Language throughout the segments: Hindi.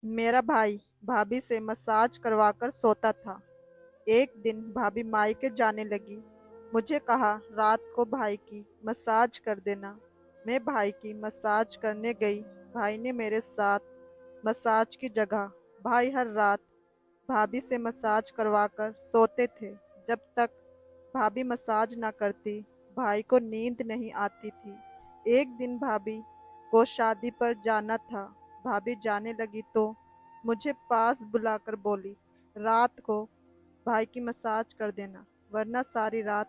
मेरा भाई भाभी से मसाज करवाकर सोता था। एक दिन भाभी मायके जाने लगी। मुझे कहा रात को भाई की मसाज कर देना। मैं भाई की मसाज करने गई। भाई ने मेरे साथ मसाज की जगह भाई हर रात भाभी से मसाज करवाकर सोते थे। जब तक भाभी मसाज ना करती भाई को नींद नहीं आती थी। एक दिन भाभी को शादी पर जाना था। भाभी जाने लगी तो मुझे पास बुलाकर बोली, रात को भाई की मसाज कर देना वरना सारी रात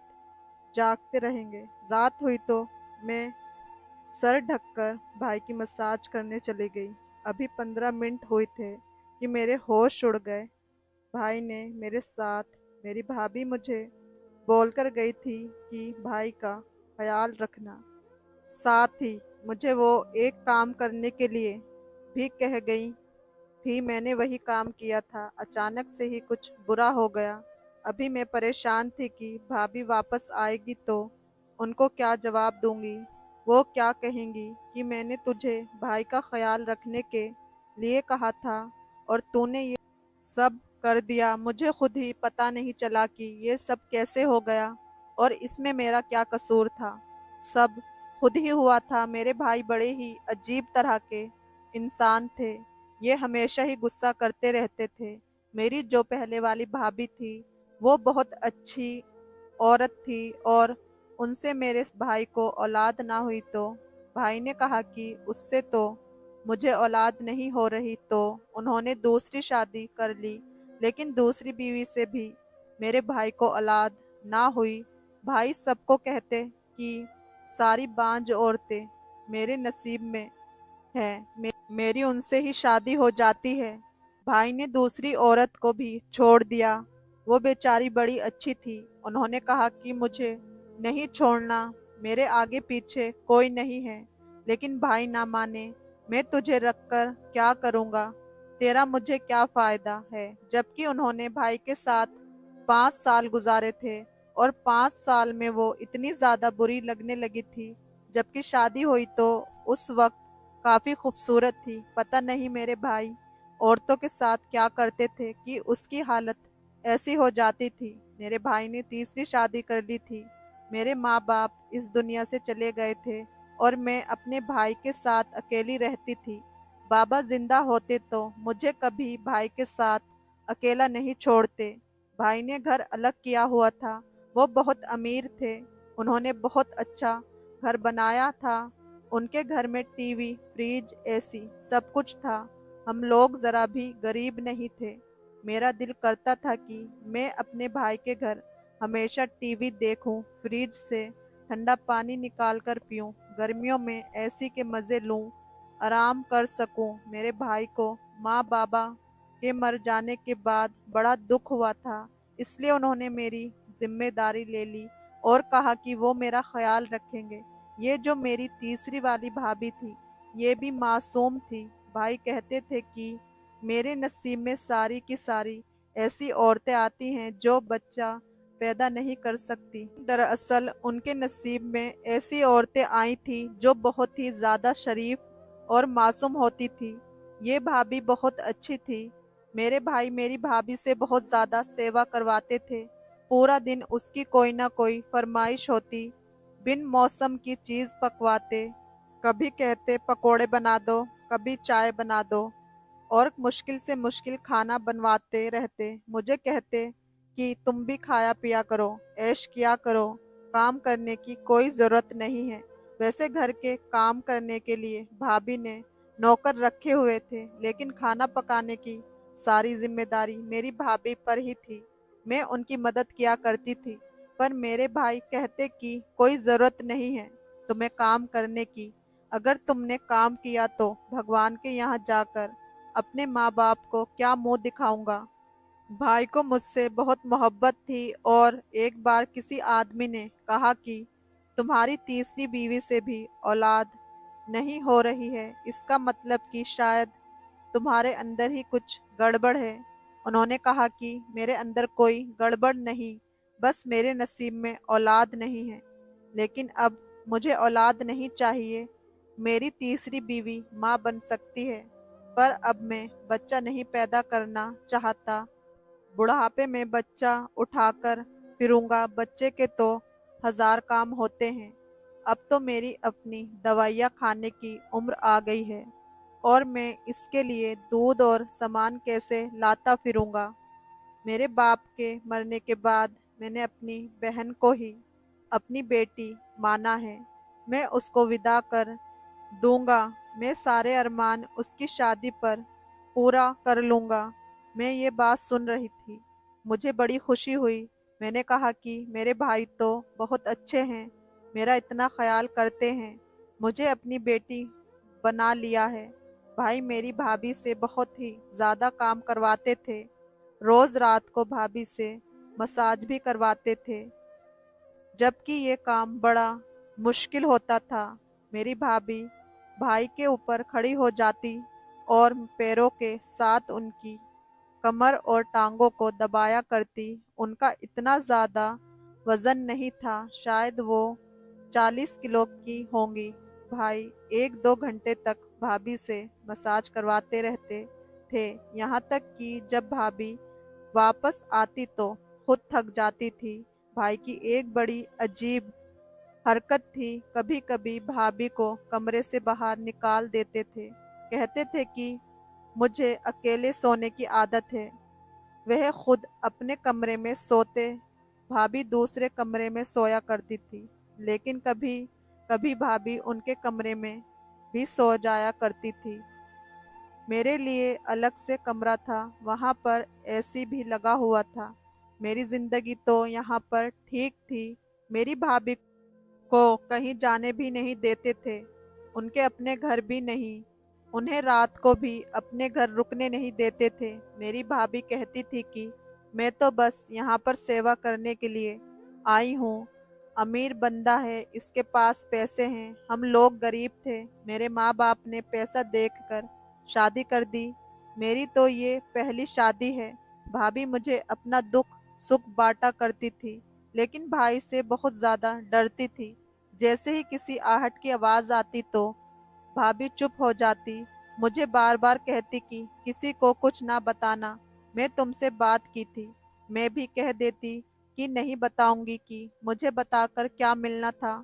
जागते रहेंगे। रात हुई तो मैं सर ढककर भाई की मसाज करने चली गई। अभी 15 मिनट हुए थे कि मेरे होश उड़ गए। भाई ने मेरे साथ मेरी भाभी मुझे बोलकर गई थी कि भाई का ख्याल रखना। साथ ही मुझे वो एक काम करने के लिए भी कह गई थी। मैंने वही काम किया था। अचानक से ही कुछ बुरा हो गया। अभी मैं परेशान थी कि भाभी वापस आएगी तो उनको क्या जवाब दूंगी। वो क्या कहेंगी कि मैंने तुझे भाई का ख्याल रखने के लिए कहा था और तूने ये सब कर दिया। मुझे खुद ही पता नहीं चला कि ये सब कैसे हो गया और इसमें मेरा क्या कसूर था। सब खुद ही हुआ था। मेरे भाई बड़े ही अजीब तरह के इंसान थे। ये हमेशा ही गुस्सा करते रहते थे। मेरी जो पहले वाली भाभी थी वो बहुत अच्छी औरत थी और उनसे मेरे भाई को औलाद ना हुई तो भाई ने कहा कि उससे तो मुझे औलाद नहीं हो रही तो उन्होंने दूसरी शादी कर ली। लेकिन दूसरी बीवी से भी मेरे भाई को औलाद ना हुई। भाई सबको कहते कि सारी बांझ औरतें मेरे नसीब में है। मेरी उनसे ही शादी हो जाती है। भाई ने दूसरी औरत को भी छोड़ दिया। वो बेचारी बड़ी अच्छी थी। उन्होंने कहा कि मुझे नहीं छोड़ना, मेरे आगे पीछे कोई नहीं है। लेकिन भाई ना माने। मैं तुझे रखकर क्या करूँगा, तेरा मुझे क्या फ़ायदा है। जबकि उन्होंने भाई के साथ 5 साल गुजारे थे और 5 साल में वो इतनी ज़्यादा बुरी लगने लगी थी। जबकि शादी हुई तो उस वक्त काफी खूबसूरत थी। पता नहीं मेरे भाई औरतों के साथ क्या करते थे कि उसकी हालत ऐसी हो जाती थी। मेरे भाई ने तीसरी शादी कर ली थी। मेरे माँ बाप इस दुनिया से चले गए थे और मैं अपने भाई के साथ अकेली रहती थी। बाबा जिंदा होते तो मुझे कभी भाई के साथ अकेला नहीं छोड़ते। भाई ने घर अलग किया हुआ था। वो बहुत अमीर थे। उन्होंने बहुत अच्छा घर बनाया था। उनके घर में टीवी, फ्रिज, एसी सब कुछ था। हम लोग जरा भी गरीब नहीं थे। मेरा दिल करता था कि मैं अपने भाई के घर हमेशा टीवी देखूं, फ्रिज से ठंडा पानी निकाल कर पीऊं, गर्मियों में एसी के मज़े लूं, आराम कर सकूं। मेरे भाई को माँ बाबा के मर जाने के बाद बड़ा दुख हुआ था। इसलिए उन्होंने मेरी जिम्मेदारी ले ली और कहा कि वो मेरा ख्याल रखेंगे। ये जो मेरी तीसरी वाली भाभी थी ये भी मासूम थी। भाई कहते थे कि मेरे नसीब में सारी की सारी ऐसी औरतें आती हैं जो बच्चा पैदा नहीं कर सकती। दरअसल उनके नसीब में ऐसी औरतें आई थी जो बहुत ही ज्यादा शरीफ और मासूम होती थी। ये भाभी बहुत अच्छी थी। मेरे भाई मेरी भाभी से बहुत ज्यादा सेवा करवाते थे। पूरा दिन उसकी कोई ना कोई फरमाइश होती। बिन मौसम की चीज पकवाते। कभी कहते पकोड़े बना दो, कभी चाय बना दो और मुश्किल से मुश्किल खाना बनवाते रहते। मुझे कहते कि तुम भी खाया पिया करो, ऐश किया करो, काम करने की कोई जरूरत नहीं है। वैसे घर के काम करने के लिए भाभी ने नौकर रखे हुए थे लेकिन खाना पकाने की सारी जिम्मेदारी मेरी भाभी पर ही थी। मैं उनकी मदद किया करती थी पर मेरे भाई कहते कि कोई जरूरत नहीं है तुम्हें काम करने की। अगर तुमने काम किया तो भगवान के यहाँ जाकर अपने माँ बाप को क्या मुंह दिखाऊंगा। भाई को मुझसे बहुत मोहब्बत थी और एक बार किसी आदमी ने कहा कि तुम्हारी तीसरी बीवी से भी औलाद नहीं हो रही है, इसका मतलब कि शायद तुम्हारे अंदर ही कुछ गड़बड़ है। उन्होंने कहा कि मेरे अंदर कोई गड़बड़ नहीं, बस मेरे नसीब में औलाद नहीं है। लेकिन अब मुझे औलाद नहीं चाहिए। मेरी तीसरी बीवी माँ बन सकती है। पर अब मैं बच्चा नहीं पैदा करना चाहता। बुढ़ापे में बच्चा उठाकर फिरूंगा, बच्चे के तो 1000 काम होते हैं। अब तो मेरी अपनी दवाइयाँ खाने की उम्र आ गई है और मैं इसके लिए दूध और सामान कैसे लाता फिरूंगा। मेरे बाप के मरने के बाद मैंने अपनी बहन को ही अपनी बेटी माना है। मैं उसको विदा कर दूंगा। मैं सारे अरमान उसकी शादी पर पूरा कर लूंगा। मैं ये बात सुन रही थी, मुझे बड़ी खुशी हुई। मैंने कहा कि मेरे भाई तो बहुत अच्छे हैं, मेरा इतना ख्याल करते हैं, मुझे अपनी बेटी बना लिया है। भाई मेरी भाभी से बहुत ही ज़्यादा काम करवाते थे। रोज़ रात को भाभी से मसाज भी करवाते थे, जबकि ये काम बड़ा मुश्किल होता था। मेरी भाभी भाई के ऊपर खड़ी हो जाती और पैरों के साथ उनकी कमर और टांगों को दबाया करती। उनका इतना ज़्यादा वजन नहीं था, शायद वो 40 किलो की होंगी। भाई 1-2 घंटे तक भाभी से मसाज करवाते रहते थे, यहाँ तक कि जब भाभी वापस आती तो खुद थक जाती थी। भाई की एक बड़ी अजीब हरकत थी, कभी कभी भाभी को कमरे से बाहर निकाल देते थे। कहते थे कि मुझे अकेले सोने की आदत है। वह खुद अपने कमरे में सोते, भाभी दूसरे कमरे में सोया करती थी। लेकिन कभी कभी भाभी उनके कमरे में भी सो जाया करती थी। मेरे लिए अलग से कमरा था, वहाँ पर एसी भी लगा हुआ था। मेरी जिंदगी तो यहाँ पर ठीक थी। मेरी भाभी को कहीं जाने भी नहीं देते थे, उनके अपने घर भी नहीं। उन्हें रात को भी अपने घर रुकने नहीं देते थे। मेरी भाभी कहती थी कि मैं तो बस यहाँ पर सेवा करने के लिए आई हूँ। अमीर बंदा है, इसके पास पैसे हैं, हम लोग गरीब थे। मेरे माँ बाप ने पैसा देखकर शादी कर दी। मेरी तो ये पहली शादी है। भाभी मुझे अपना दुख सुख बांटा करती थी, लेकिन भाई से बहुत ज्यादा डरती थी। जैसे ही किसी आहट की आवाज आती तो भाभी चुप हो जाती। मुझे बार बार कहती कि किसी को कुछ ना बताना, मैं तुमसे बात की थी। मैं भी कह देती कि नहीं बताऊंगी, कि मुझे बताकर क्या मिलना था।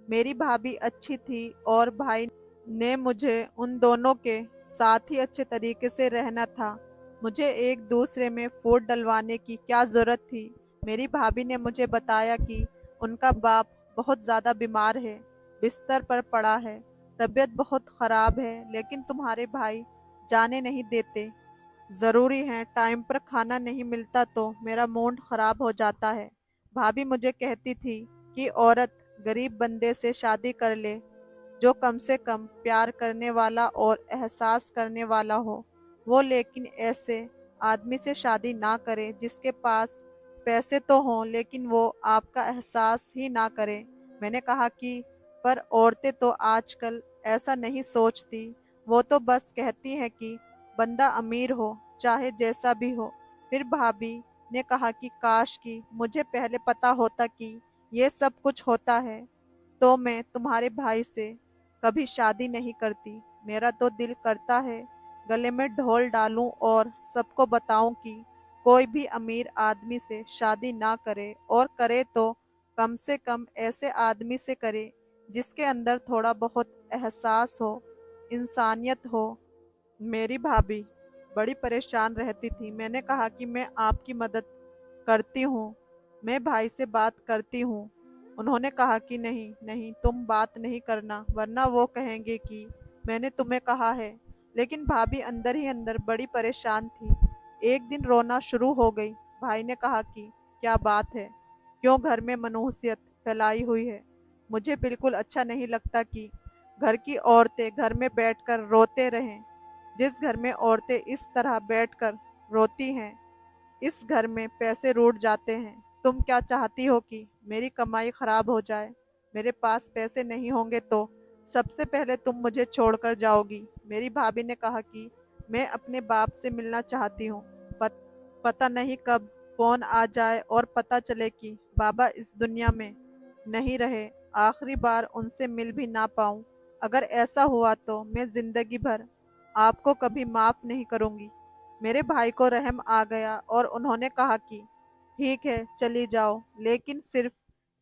मेरी भाभी अच्छी थी और भाई ने मुझे उन दोनों के साथ ही अच्छे तरीके से रहना था। मुझे एक दूसरे में फूट डलवाने की क्या जरूरत थी। मेरी भाभी ने मुझे बताया कि उनका बाप बहुत ज़्यादा बीमार है, बिस्तर पर पड़ा है, तबीयत बहुत ख़राब है, लेकिन तुम्हारे भाई जाने नहीं देते। ज़रूरी है, टाइम पर खाना नहीं मिलता तो मेरा मूड ख़राब हो जाता है। भाभी मुझे कहती थी कि औरत गरीब बंदे से शादी कर ले, जो कम से कम प्यार करने वाला और एहसास करने वाला हो। वो लेकिन ऐसे आदमी से शादी ना करे जिसके पास पैसे तो हों लेकिन वो आपका एहसास ही ना करे। मैंने कहा कि पर औरतें तो आजकल ऐसा नहीं सोचती, वो तो बस कहती हैं कि बंदा अमीर हो, चाहे जैसा भी हो। फिर भाभी ने कहा कि काश कि मुझे पहले पता होता कि ये सब कुछ होता है, तो मैं तुम्हारे भाई से कभी शादी नहीं करती। मेरा तो दिल करता है गले में ढोल डालूं और सबको बताऊं कि कोई भी अमीर आदमी से शादी ना करे, और करे तो कम से कम ऐसे आदमी से करे जिसके अंदर थोड़ा बहुत एहसास हो, इंसानियत हो। मेरी भाभी बड़ी परेशान रहती थी। मैंने कहा कि मैं आपकी मदद करती हूँ, मैं भाई से बात करती हूँ। उन्होंने कहा कि नहीं नहीं, तुम बात नहीं करना, वरना वो कहेंगे कि मैंने तुम्हें कहा है। लेकिन भाभी अंदर ही अंदर बड़ी परेशान थी। एक दिन रोना शुरू हो गई। भाई ने कहा कि क्या बात है, क्यों घर में मनहूसियत फैलाई हुई है। मुझे बिल्कुल अच्छा नहीं लगता कि घर की औरतें घर में बैठकर रोते रहें। जिस घर में औरतें इस तरह बैठकर रोती हैं, इस घर में पैसे रूठ जाते हैं। तुम क्या चाहती हो कि मेरी कमाई खराब हो जाए? मेरे पास पैसे नहीं होंगे तो सबसे पहले तुम मुझे छोड़कर जाओगी। मेरी भाभी ने कहा कि मैं अपने बाप से मिलना चाहती हूँ। पता नहीं कब फोन आ जाए और पता चले कि बाबा इस दुनिया में नहीं रहे, आखिरी बार उनसे मिल भी ना पाऊँ। अगर ऐसा हुआ तो मैं जिंदगी भर आपको कभी माफ नहीं करूंगी। मेरे भाई को रहम आ गया और उन्होंने कहा कि ठीक है चली जाओ, लेकिन सिर्फ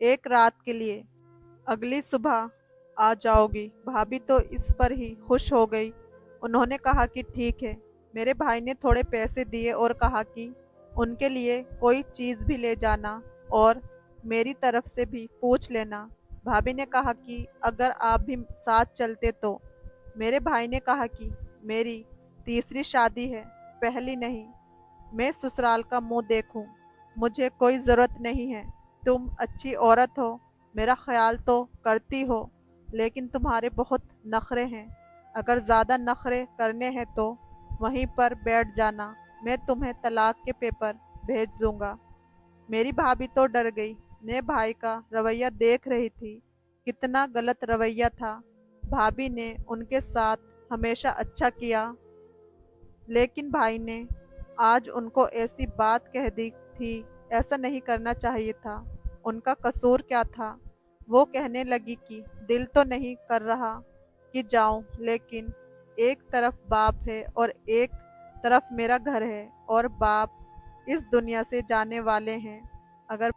एक रात के लिए। अगली सुबह आ जाओगी। भाभी तो इस पर ही खुश हो गई। उन्होंने कहा कि ठीक है। मेरे भाई ने थोड़े पैसे दिए और कहा कि उनके लिए कोई चीज़ भी ले जाना और मेरी तरफ से भी पूछ लेना। भाभी ने कहा कि अगर आप भी साथ चलते तो। मेरे भाई ने कहा कि मेरी तीसरी शादी है, पहली नहीं। मैं ससुराल का मुंह देखूं, मुझे कोई ज़रूरत नहीं है। तुम अच्छी औरत हो, मेरा ख्याल तो करती हो, लेकिन तुम्हारे बहुत नखरे हैं। अगर ज़्यादा नखरे करने हैं तो वहीं पर बैठ जाना, मैं तुम्हें तलाक के पेपर भेज दूंगा। मेरी भाभी तो डर गई। मैं भाई का रवैया देख रही थी, कितना गलत रवैया था। भाभी ने उनके साथ हमेशा अच्छा किया, लेकिन भाई ने आज उनको ऐसी बात कह दी थी। ऐसा नहीं करना चाहिए था। उनका कसूर क्या था? वो कहने लगी कि दिल तो नहीं कर रहा कि जाऊं, लेकिन एक तरफ बाप है और एक तरफ मेरा घर है, और बाप इस दुनिया से जाने वाले हैं। अगर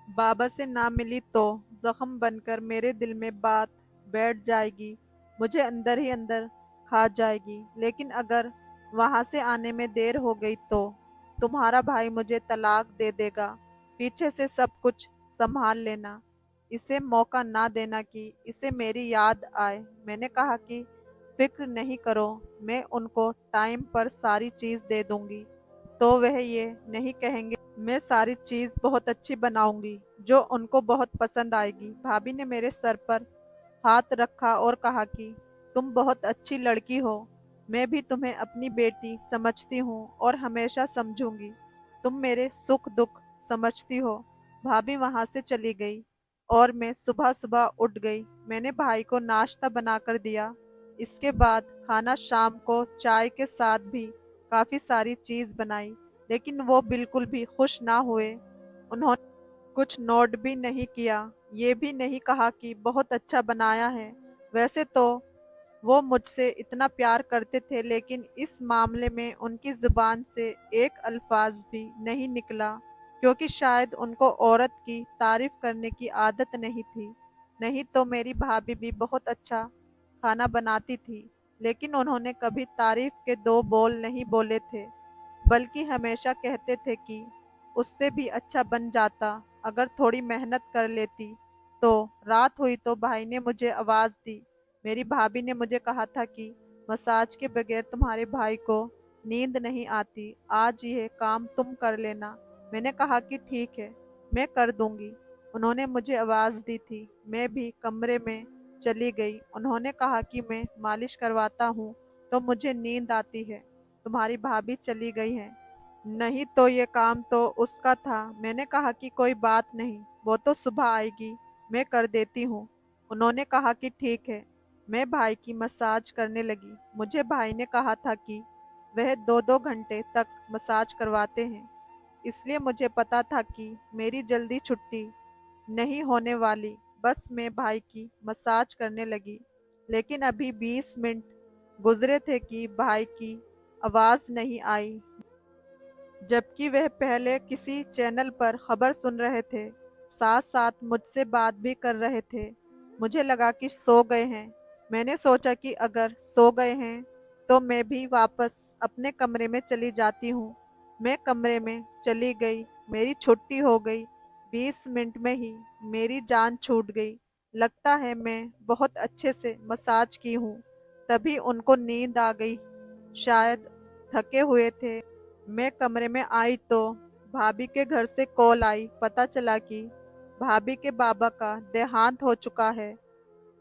बाबा से ना मिली तो जख्म बनकर मेरे दिल में बात बैठ जाएगी, मुझे अंदर ही अंदर खा जाएगी। लेकिन अगर वहां से आने में देर हो गई तो तुम्हारा भाई मुझे तलाक दे देगा। पीछे से सब कुछ संभाल लेना, इसे मौका ना देना कि इसे मेरी याद आए। मैंने कहा कि फिक्र नहीं करो, मैं उनको टाइम पर सारी चीज दे दूंगी, तो वह ये नहीं कहेंगे। मैं सारी चीज बहुत अच्छी बनाऊंगी जो उनको बहुत पसंद आएगी। भाभी ने मेरे सर पर हाथ रखा और कहा कि तुम बहुत अच्छी लड़की हो। मैं भी तुम्हें अपनी बेटी समझती हूँ और हमेशा समझूंगी। तुम मेरे सुख दुख समझती हो। भाभी वहां से चली गई और मैं सुबह सुबह उठ गई। मैंने भाई को नाश्ता बनाकर दिया। इसके बाद खाना शाम को चाय के साथ भी काफी सारी चीज बनाई, लेकिन वो बिल्कुल भी खुश ना हुए। उन्होंने कुछ नोट भी नहीं किया, ये भी नहीं कहा कि बहुत अच्छा बनाया है। वैसे तो वो मुझसे इतना प्यार करते थे, लेकिन इस मामले में उनकी जुबान से एक अल्फाज भी नहीं निकला, क्योंकि शायद उनको औरत की तारीफ करने की आदत नहीं थी। नहीं तो मेरी भाभी भी बहुत अच्छा खाना बनाती थी, लेकिन उन्होंने कभी तारीफ के दो बोल नहीं बोले थे, बल्कि हमेशा कहते थे कि उससे भी अच्छा बन जाता अगर थोड़ी मेहनत कर लेती। तो रात हुई तो भाई ने मुझे आवाज दी। मेरी भाभी ने मुझे कहा था कि मसाज के बगैर तुम्हारे भाई को नींद नहीं आती, आज यह काम तुम कर लेना। मैंने कहा कि ठीक है, मैं कर दूंगी। उन्होंने मुझे आवाज दी थी। मैं भी कमरे में चली गई। उन्होंने कहा कि मैं मालिश करवाता हूँ तो मुझे नींद आती है। तुम्हारी भाभी चली गई है, नहीं तो ये काम तो उसका था। मैंने कहा कि कोई बात नहीं, वो तो सुबह आएगी, मैं कर देती हूँ। उन्होंने कहा कि ठीक है। मैं भाई की मसाज करने लगी। मुझे भाई ने कहा था कि वह 2-2 घंटे तक मसाज करवाते हैं, इसलिए मुझे पता था कि मेरी जल्दी छुट्टी नहीं होने वाली। बस मैं भाई की मसाज करने लगी, लेकिन अभी 20 मिनट गुजरे थे कि भाई की आवाज नहीं आई, जबकि वह पहले किसी चैनल पर खबर सुन रहे थे, साथ साथ मुझसे बात भी कर रहे थे। मुझे लगा कि सो गए हैं। मैंने सोचा कि अगर सो गए हैं तो मैं भी वापस अपने कमरे में चली जाती हूँ। मैं कमरे में चली गई। मेरी छुट्टी हो गई। 20 मिनट में ही मेरी जान छूट गई। लगता है मैं बहुत अच्छे से मसाज की हूँ। तभी उनको नींद आ गई, शायद थके हुए थे। मैं कमरे में आई तो भाभी के घर से कॉल आई। पता चला कि भाभी के बाबा का देहांत हो चुका है।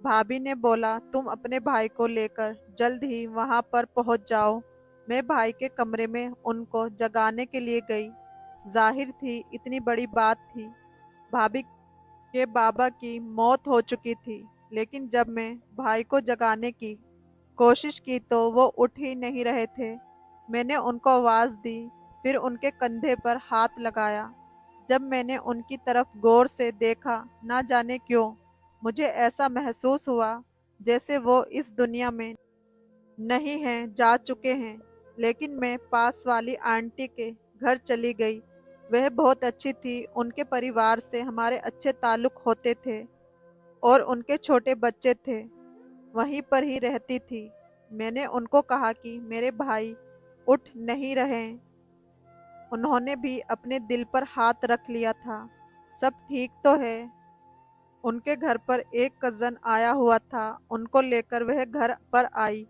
भाभी ने बोला तुम अपने भाई को लेकर जल्द ही वहां पर पहुंच जाओ। मैं भाई के कमरे में उनको जगाने के लिए गई। जाहिर थी इतनी बड़ी बात थी। भाभी के बाबा की मौत हो चुकी थी, लेकिन जब मैं भाई को जगाने की कोशिश की तो वो उठ ही नहीं रहे थे। मैंने उनको आवाज दी, फिर उनके कंधे पर हाथ लगाया। जब मैंने उनकी तरफ गौर से देखा, ना जाने क्यों मुझे ऐसा महसूस हुआ जैसे वो इस दुनिया में नहीं हैं, जा चुके हैं। लेकिन मैं पास वाली आंटी के घर चली गई। वह बहुत अच्छी थी, उनके परिवार से हमारे अच्छे ताल्लुक होते थे और उनके छोटे बच्चे थे। वहीं पर ही रहती थी। मैंने उनको कहा कि मेरे भाई उठ नहीं रहे। उन्होंने भी अपने दिल पर हाथ रख लिया था। सब ठीक तो है। उनके घर पर एक कज़न आया हुआ था, उनको लेकर वह घर पर आई।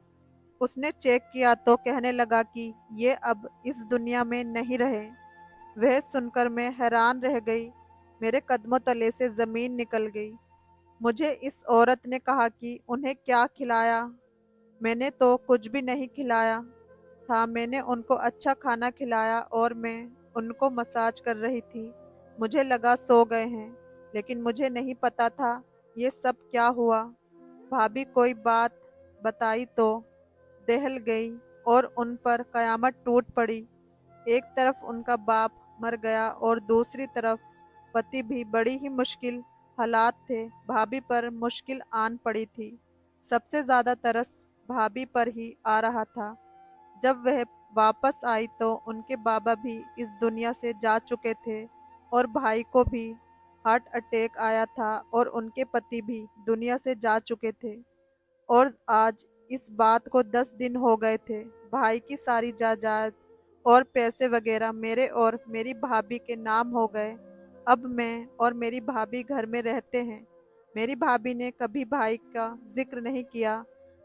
उसने चेक किया तो कहने लगा कि ये अब इस दुनिया में नहीं रहे। वह सुनकर मैं हैरान रह गई। मेरे कदमों तले से ज़मीन निकल गई। मुझे इस औरत ने कहा कि उन्हें क्या खिलाया। मैंने तो कुछ भी नहीं खिलाया था। मैंने उनको अच्छा खाना खिलाया और मैं उनको मसाज कर रही थी। मुझे लगा सो गए हैं, लेकिन मुझे नहीं पता था ये सब क्या हुआ। भाभी कोई बात बताई तो दहल गई और उन पर कयामत टूट पड़ी। एक तरफ उनका बाप मर गया और दूसरी तरफ पति भी। बड़ी ही मुश्किल हालात थे। भाभी पर मुश्किल आन पड़ी थी। सबसे ज्यादा तरस भाभी पर ही आ रहा था। जब वह वापस आई तो उनके बाबा भी इस दुनिया से जा चुके थे और भाई को भी हार्ट अटैक आया था और उनके पति भी दुनिया से जा चुके थे। और आज इस बात को 10 दिन हो गए थे। भाई की सारी जायदाद और पैसे वगैरह मेरे और मेरी भाभी के नाम हो गए। अब मैं और मेरी भाभी घर में रहते हैं। मेरी भाभी ने कभी भाई का जिक्र नहीं किया।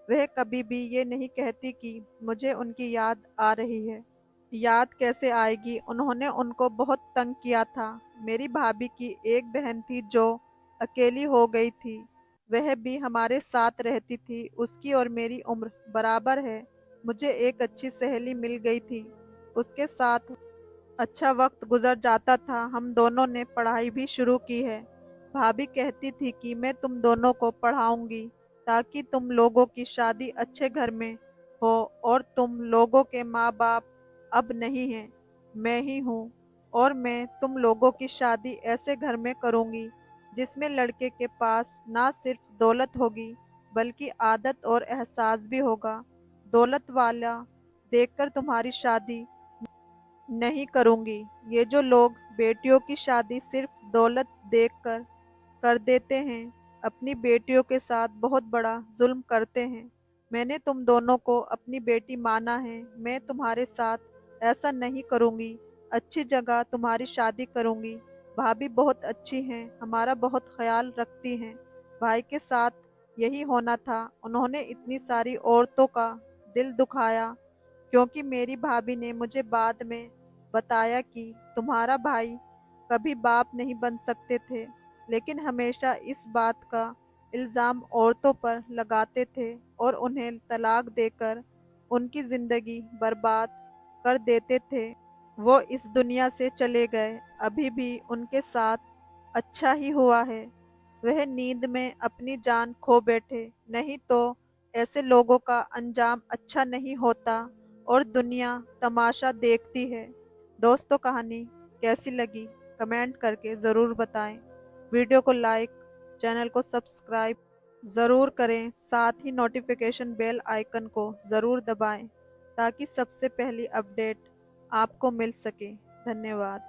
वह कभी भी ये नहीं कहती कि मुझे उनकी याद आ रही है। याद कैसे आएगी, उन्होंने उनको बहुत तंग किया था। मेरी भाभी की एक बहन थी जो अकेली हो गई थी। वह भी हमारे साथ रहती थी। उसकी और मेरी उम्र बराबर है। मुझे एक अच्छी सहेली मिल गई थी। उसके साथ अच्छा वक्त गुजर जाता था। हम दोनों ने पढ़ाई भी शुरू की है। भाभी कहती थी कि मैं तुम दोनों को पढ़ाऊंगी ताकि तुम लोगों की शादी अच्छे घर में हो। और तुम लोगों के माँ बाप अब नहीं हैं, मैं ही हूँ। और मैं तुम लोगों की शादी ऐसे घर में करूंगी जिसमें लड़के के पास ना सिर्फ दौलत होगी बल्कि आदत और एहसास भी होगा। दौलत वाला देखकर तुम्हारी शादी नहीं करूंगी। ये जो लोग बेटियों की शादी सिर्फ दौलत देखकर कर देते हैं, अपनी बेटियों के साथ बहुत बड़ा जुल्म करते हैं। मैंने तुम दोनों को अपनी बेटी माना है। मैं तुम्हारे साथ ऐसा नहीं करूंगी। अच्छी जगह तुम्हारी शादी करूंगी। भाभी बहुत अच्छी हैं, हमारा बहुत ख्याल रखती हैं। भाई के साथ यही होना था। उन्होंने इतनी सारी औरतों का दिल दुखाया क्योंकि मेरी भाभी ने मुझे बाद में बताया कि तुम्हारा भाई कभी बाप नहीं बन सकते थे, लेकिन हमेशा इस बात का इल्ज़ाम औरतों पर लगाते थे और उन्हें तलाक देकर उनकी ज़िंदगी बर्बाद कर देते थे। वो इस दुनिया से चले गए। अभी भी उनके साथ अच्छा ही हुआ है। वह नींद में अपनी जान खो बैठे, नहीं तो ऐसे लोगों का अंजाम अच्छा नहीं होता और दुनिया तमाशा देखती है। दोस्तों, कहानी कैसी लगी कमेंट करके ज़रूर बताएं। वीडियो को लाइक, चैनल को सब्सक्राइब ज़रूर करें। साथ ही नोटिफिकेशन बेल आइकन को ज़रूर दबाएं ताकि सबसे पहली अपडेट आपको मिल सके। धन्यवाद।